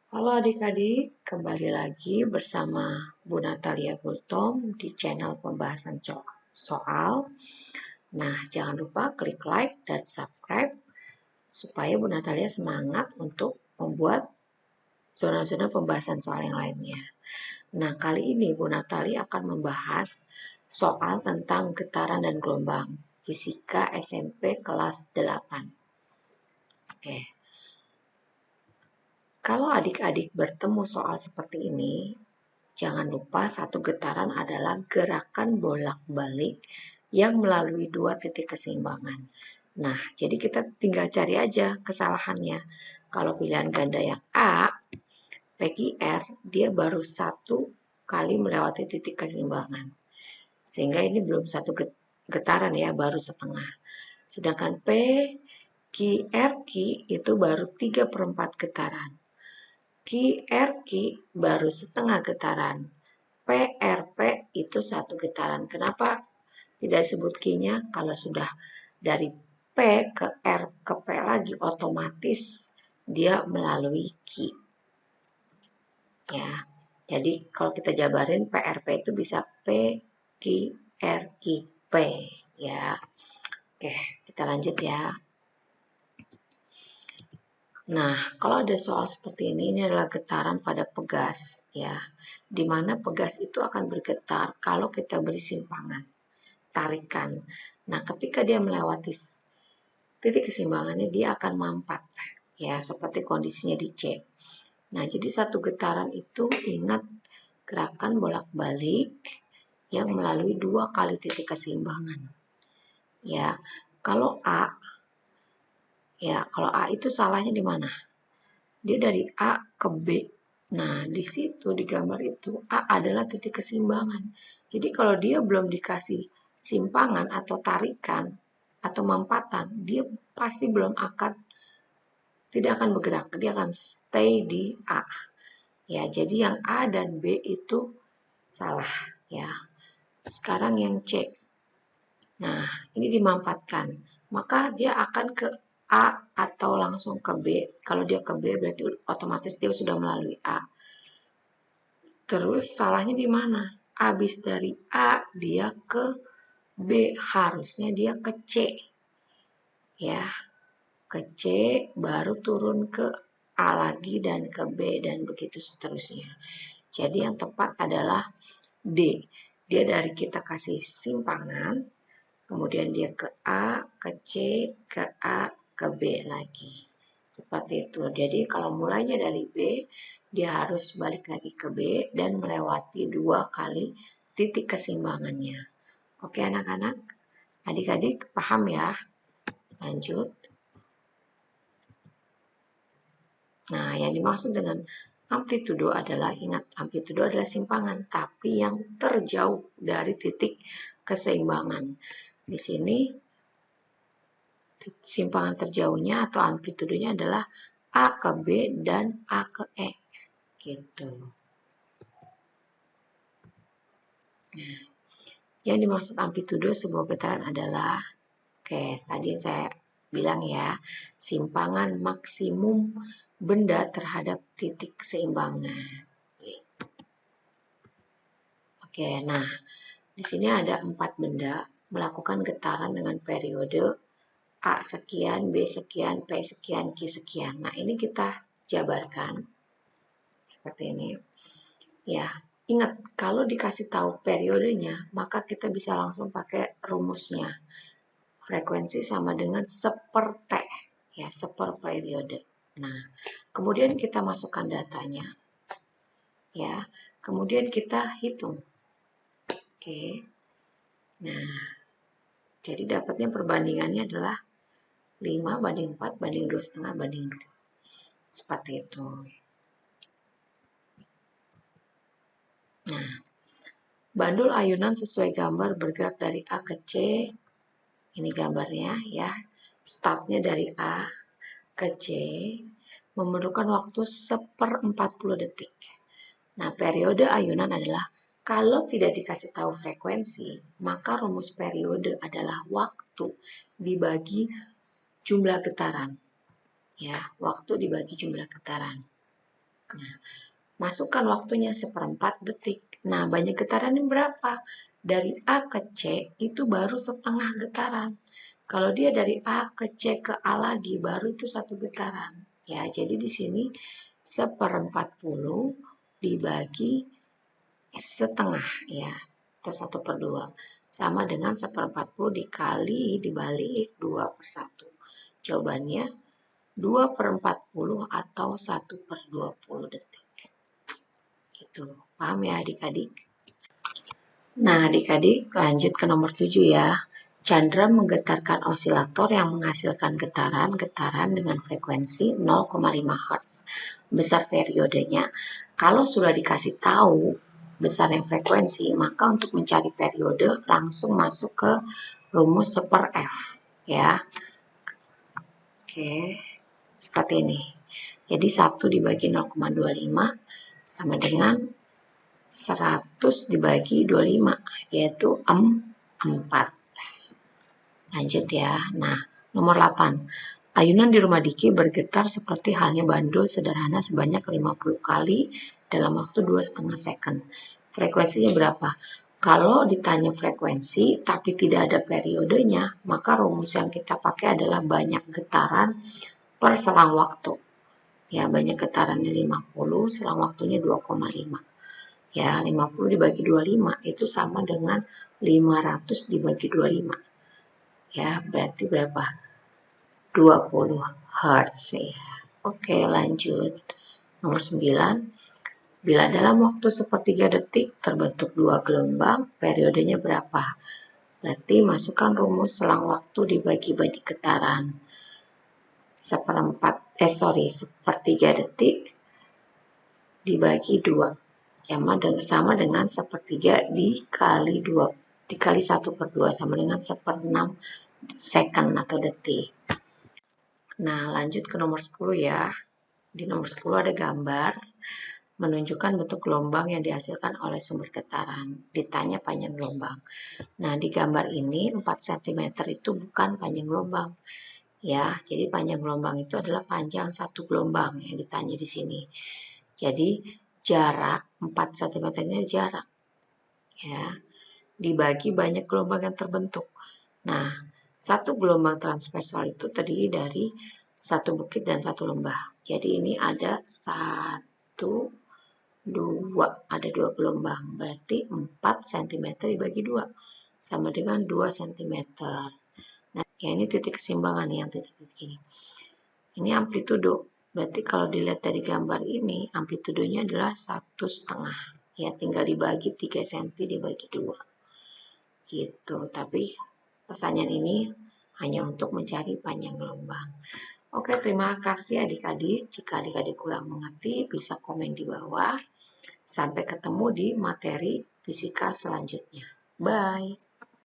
Halo adik-adik, kembali lagi bersama Bu Natalia Gultom di channel pembahasan soal. Nah, jangan lupa klik like dan subscribe supaya Bu Natalia semangat untuk membuat zona-zona pembahasan soal yang lainnya. Nah, kali ini Bu Natalia akan membahas soal tentang getaran dan gelombang, Fisika SMP kelas 8. Oke. Kalau adik-adik bertemu soal seperti ini, jangan lupa satu getaran adalah gerakan bolak-balik yang melalui dua titik keseimbangan. Nah, jadi kita tinggal cari aja kesalahannya. Kalau pilihan ganda yang A, PQR, dia baru satu kali melewati titik keseimbangan. Sehingga ini belum satu getaran ya, baru setengah. Sedangkan P, QRQ itu baru 3/4 getaran. QRQ baru setengah getaran. PRP itu satu getaran. Kenapa tidak disebut Q-nya? Kalau sudah dari P ke R ke P lagi, otomatis dia melalui Q. Ya, jadi kalau kita jabarin PRP itu bisa P, Q, R, Q, P. Ya, oke, kita lanjut ya. Nah, kalau ada soal seperti ini adalah getaran pada pegas, ya. Di mana pegas itu akan bergetar kalau kita beri simpangan, tarikan. Nah, ketika dia melewati titik keseimbangannya, dia akan mampat, ya, seperti kondisinya di C. Nah, jadi satu getaran itu ingat gerakan bolak-balik yang melalui 2 kali titik keseimbangan. Ya, kalau A, kalau A itu salahnya di mana? Dia dari A ke B. Nah, di situ di gambar itu A adalah titik keseimbangan. Jadi kalau dia belum dikasih simpangan atau tarikan atau mampatan, dia pasti tidak akan bergerak. Dia akan stay di A. Ya, jadi yang A dan B itu salah, ya. Sekarang yang C. Nah, ini dimampatkan. Maka dia akan ke A atau langsung ke B. Kalau dia ke B berarti otomatis dia sudah melalui A. Terus salahnya di mana? Habis dari A dia ke B, harusnya dia ke C. Ya, ke C baru turun ke A lagi dan ke B dan begitu seterusnya. Jadi yang tepat adalah D. Dia dari kita kasih simpangan, kemudian dia ke A, ke C, ke A, ke B lagi. Seperti itu. Jadi kalau mulainya dari B, dia harus balik lagi ke B dan melewati 2 kali titik keseimbangannya. Oke anak-anak, adik-adik paham ya? Lanjut. Nah, yang dimaksud dengan amplitudo adalah, ingat, amplitudo adalah simpangan, tapi yang terjauh dari titik keseimbangan. Di sini simpangan terjauhnya atau amplitudonya adalah A ke B dan A ke E. Gitu. Nah, yang dimaksud amplitudo sebuah getaran adalah, tadi yang saya bilang ya, simpangan maksimum benda terhadap titik keseimbangan. Oke, nah di sini ada 4 benda melakukan getaran dengan periode A sekian, B sekian, P sekian, Q sekian. Nah, ini kita jabarkan seperti ini. Ya, ingat kalau dikasih tahu periodenya, maka kita bisa langsung pakai rumusnya. Frekuensi sama dengan 1/T, ya, 1/, periode. Nah, kemudian kita masukkan datanya. Ya, kemudian kita hitung. Oke. Nah, jadi dapatnya perbandingannya adalah 5/4/2,5/2. Seperti itu. Nah, bandul ayunan sesuai gambar bergerak dari A ke C. Ini gambarnya ya. Startnya dari A ke C. Memerlukan waktu 1/40 detik. Nah, periode ayunan adalah kalau tidak dikasih tahu frekuensi, maka rumus periode adalah waktu dibagi jumlah getaran. Ya, waktu dibagi jumlah getaran. Nah, masukkan waktunya 1/4 detik. Nah, banyak getaran ini berapa? Dari A ke C itu baru setengah getaran. Kalau dia dari A ke C ke A lagi, baru itu 1 getaran. Ya, jadi di sini 1/40 dibagi setengah, ya, atau 1/2. Sama dengan 1/40 dikali dibalik 2/1. Jawabannya 2/40 atau 1/20 detik. Gitu. Paham ya adik-adik? Nah, adik-adik lanjut ke nomor 7 ya. Chandra menggetarkan osilator yang menghasilkan getaran-getaran dengan frekuensi 0,5 Hz. Besar periodenya. Kalau sudah dikasih tahu besar yang frekuensi, maka untuk mencari periode langsung masuk ke rumus 1/F. Ya. Oke, seperti ini. Jadi 1 dibagi 0,25 sama dengan 100 dibagi 25, yaitu 4. Lanjut ya. Nah, nomor 8. Ayunan di rumah Diki bergetar seperti halnya bandul sederhana sebanyak 50 kali dalam waktu 2,5 second. Frekuensinya berapa? Kalau ditanya frekuensi tapi tidak ada periodenya, maka rumus yang kita pakai adalah banyak getaran per selang waktu. Ya, banyak getarannya 50, selang waktunya 2,5. Ya, 50 dibagi 25 itu sama dengan 500 dibagi 25. Ya, berarti berapa? 20 Hz ya. Oke, lanjut. Nomor 9. Bila dalam waktu 1/3 detik terbentuk 2 gelombang, periodenya berapa? Berarti masukkan rumus selang waktu dibagi-bagi getaran. 1/3 detik dibagi 2. Sama dengan 1/3 dikali 2. Dikali 1/2 sama dengan 1/6 second atau detik. Nah, lanjut ke nomor 10 ya. Di nomor 10 ada gambar menunjukkan bentuk gelombang yang dihasilkan oleh sumber getaran. Ditanya panjang gelombang. Nah, di gambar ini 4 cm itu bukan panjang gelombang. Ya, jadi panjang gelombang itu adalah panjang satu gelombang yang ditanya di sini. Jadi jarak 4 cm ini jarak. Ya, dibagi banyak gelombang yang terbentuk. Nah, satu gelombang transversal itu terdiri dari satu bukit dan satu lembah. Jadi ini ada 1, 2, ada 2 gelombang. Berarti 4 cm dibagi 2 sama dengan 2 cm. Nah, ya ini titik keseimbangan yang titik-titik ini. Ini amplitudo. Berarti kalau dilihat dari gambar ini, amplitudonya adalah 1,5. Ya, tinggal dibagi 3 cm dibagi 2. Gitu. Tapi pertanyaan ini hanya untuk mencari panjang gelombang. Oke, terima kasih adik-adik. Jika adik-adik kurang mengerti, bisa komen di bawah. Sampai ketemu di materi fisika selanjutnya. Bye.